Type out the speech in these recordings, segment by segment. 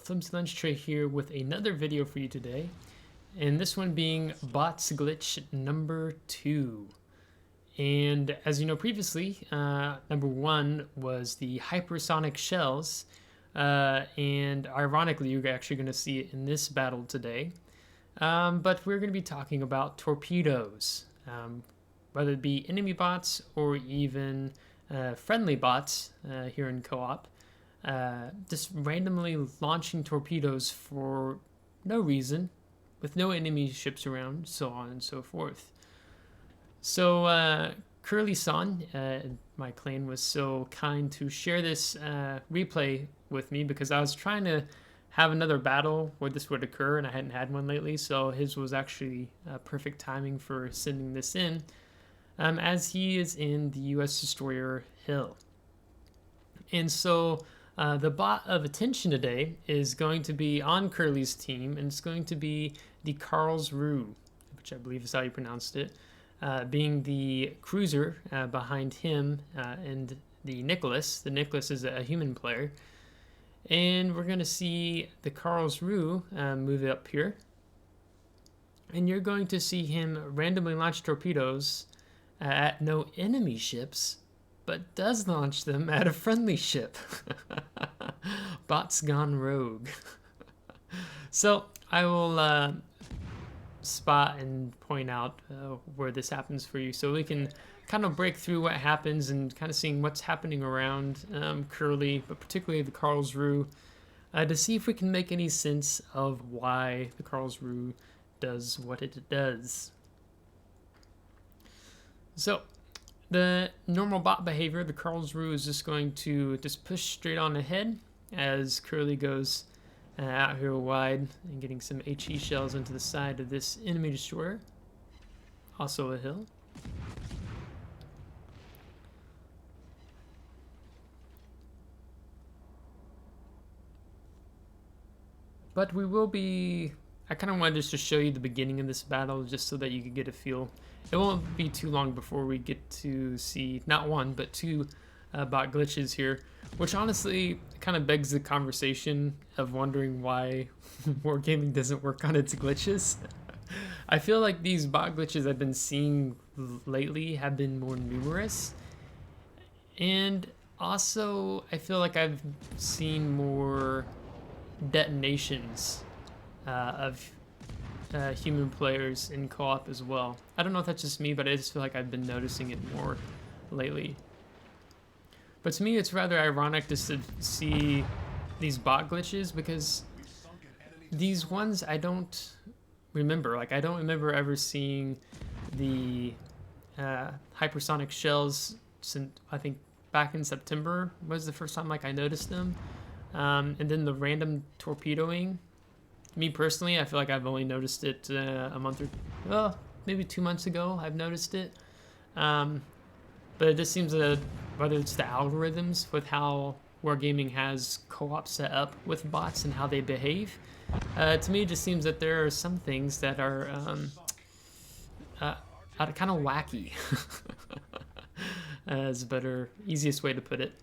Flimsy Lunch Tray here with another video for you today, and this one being bots glitch number 2. And as you know previously, number 1 was the hypersonic shells, and ironically you're actually going to see it in this battle today. But we're going to be talking about torpedoes, whether it be enemy bots or even friendly bots here in co-op. Just randomly launching torpedoes for no reason, with no enemy ships around, so on and so forth. So Curly-san, my clan, was so kind to share this replay with me because I was trying to have another battle where this would occur and I hadn't had one lately, so his was actually perfect timing for sending this in, as he is in the US destroyer Hill. And so the bot of attention today is going to be on Curly's team, and it's going to be the Karlsruhe, which I believe is how you pronounced it, being the cruiser behind him and the Nicholas. The Nicholas is a human player. And we're going to see the Karlsruhe move up here. And you're going to see him randomly launch torpedoes at no enemy ships, but does launch them at a friendly ship. Bots gone rogue. So I will spot and point out where this happens for you, so we can kind of break through what happens and kind of seeing what's happening around Curly, but particularly the Karlsruhe, to see if we can make any sense of why the Karlsruhe does what it does. So the normal bot behavior, the Karlsruhe is just going to just push straight on ahead as Curly goes out here wide and getting some HE shells into the side of this enemy destroyer. Also a hill. But we will be... I kind of wanted just to show you the beginning of this battle just so that you could get a feel. It won't be too long before we get to see not one, but two bot glitches here, which honestly kind of begs the conversation of wondering why wargaming doesn't work on its glitches. I feel like these bot glitches I've been seeing lately have been more numerous. And also, I feel like I've seen more detonations of human players in co-op as well. I don't know if that's just me, but I just feel like I've been noticing it more lately. But to me, it's rather ironic just to see these bot glitches, because these ones I don't remember. Like, I don't remember ever seeing the hypersonic shells since, I think, back in September was the first time like I noticed them. And then the random torpedoing. Me personally, I feel like I've only noticed it a month or, well, maybe 2 months ago I've noticed it. But it just seems that whether it's the algorithms with how wargaming has co-op set up with bots and how they behave, to me it just seems that there are some things that are kind of wacky. Is a better, easiest way to put it.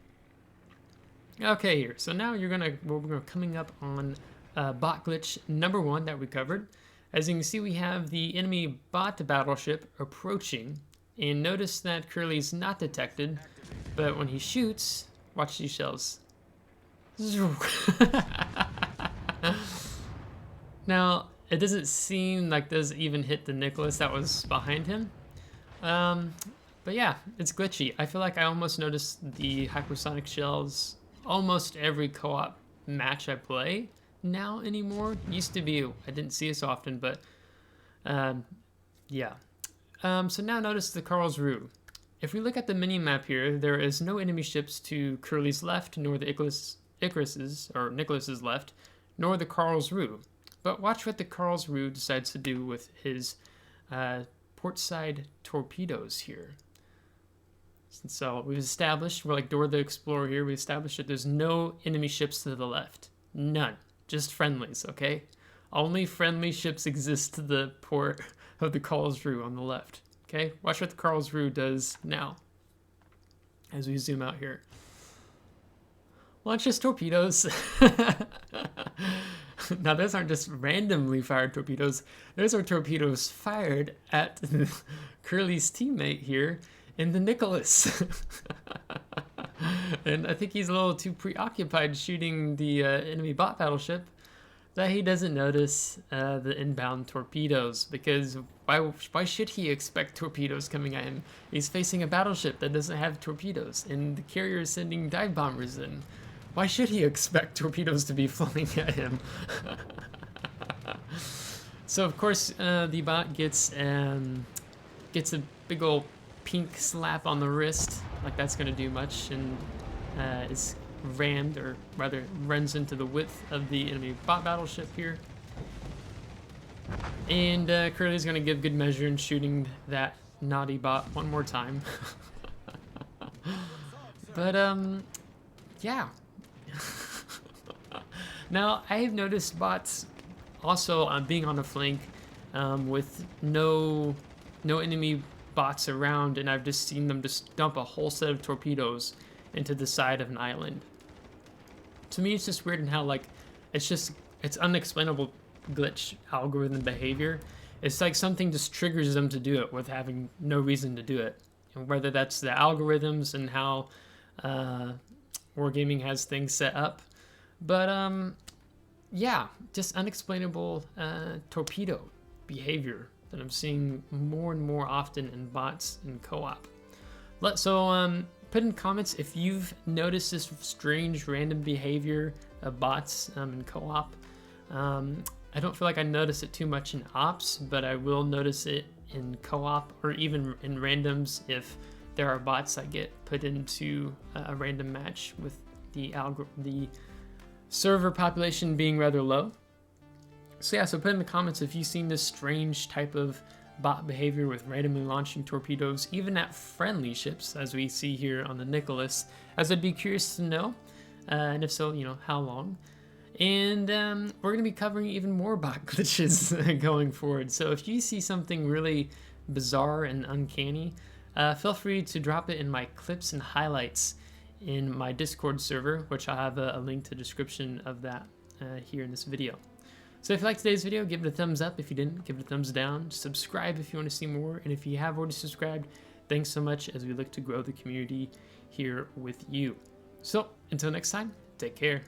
Okay, here. So now we're coming up on bot glitch number 1 that we covered. As you can see, we have the enemy bot battleship approaching, and notice that Curly's not detected, but when he shoots, watch these shells. Now, it doesn't seem like those even hit the Nicholas that was behind him. But yeah, it's glitchy. I feel like I almost noticed the hypersonic shells almost every co-op match I play now anymore. Used to be I didn't see it so often, but yeah. So now notice the Karlsruhe. If we look at the mini-map here, there is no enemy ships to Curly's left, nor the Nicholas's left, nor the Karlsruhe. But watch what the Karlsruhe decides to do with his portside torpedoes here. So we've established, we're like Dora the Explorer here, we established that there's no enemy ships to the left. None. Just friendlies, okay? Only friendly ships exist to the port of the Karlsruhe on the left. Okay? Watch what the Karlsruhe does now as we zoom out here. launch his torpedoes. Now, those aren't just randomly fired torpedoes. Those are torpedoes fired at Curly's teammate here in the Nicholas. And I think he's a little too preoccupied shooting the enemy bot battleship that he doesn't notice the inbound torpedoes, because why should he expect torpedoes coming at him? He's facing a battleship that doesn't have torpedoes, and the carrier is sending dive bombers in. Why should he expect torpedoes to be flying at him? So of course the bot gets a big old pink slap on the wrist, like that's gonna do much, and is rammed, or rather runs into the width of the enemy bot battleship here. And Curly's gonna give good measure in shooting that naughty bot one more time. But yeah. Now I've noticed bots also being on the flank with no enemy bots around, and I've just seen them just dump a whole set of torpedoes into the side of an island. To me, it's just weird in how, like, it's unexplainable glitch algorithm behavior. It's like something just triggers them to do it with having no reason to do it. And whether that's the algorithms and how Wargaming has things set up. But yeah, just unexplainable torpedo behavior that I'm seeing more and more often in bots in co-op. So put in comments if you've noticed this strange random behavior of bots in co-op. I don't feel like I notice it too much in ops, but I will notice it in co-op or even in randoms if there are bots that get put into a random match with the server population being rather low. So yeah, so put in the comments if you've seen this strange type of bot behavior with randomly launching torpedoes, even at friendly ships, as we see here on the Nicholas, as I'd be curious to know, and if so, you know, how long. And we're going to be covering even more bot glitches going forward. So if you see something really bizarre and uncanny, feel free to drop it in my clips and highlights in my Discord server, which I'll have a link to the description of that here in this video. So if you liked today's video, give it a thumbs up. If you didn't, give it a thumbs down. Subscribe if you want to see more. And if you have already subscribed, thanks so much as we look to grow the community here with you. So until next time, take care.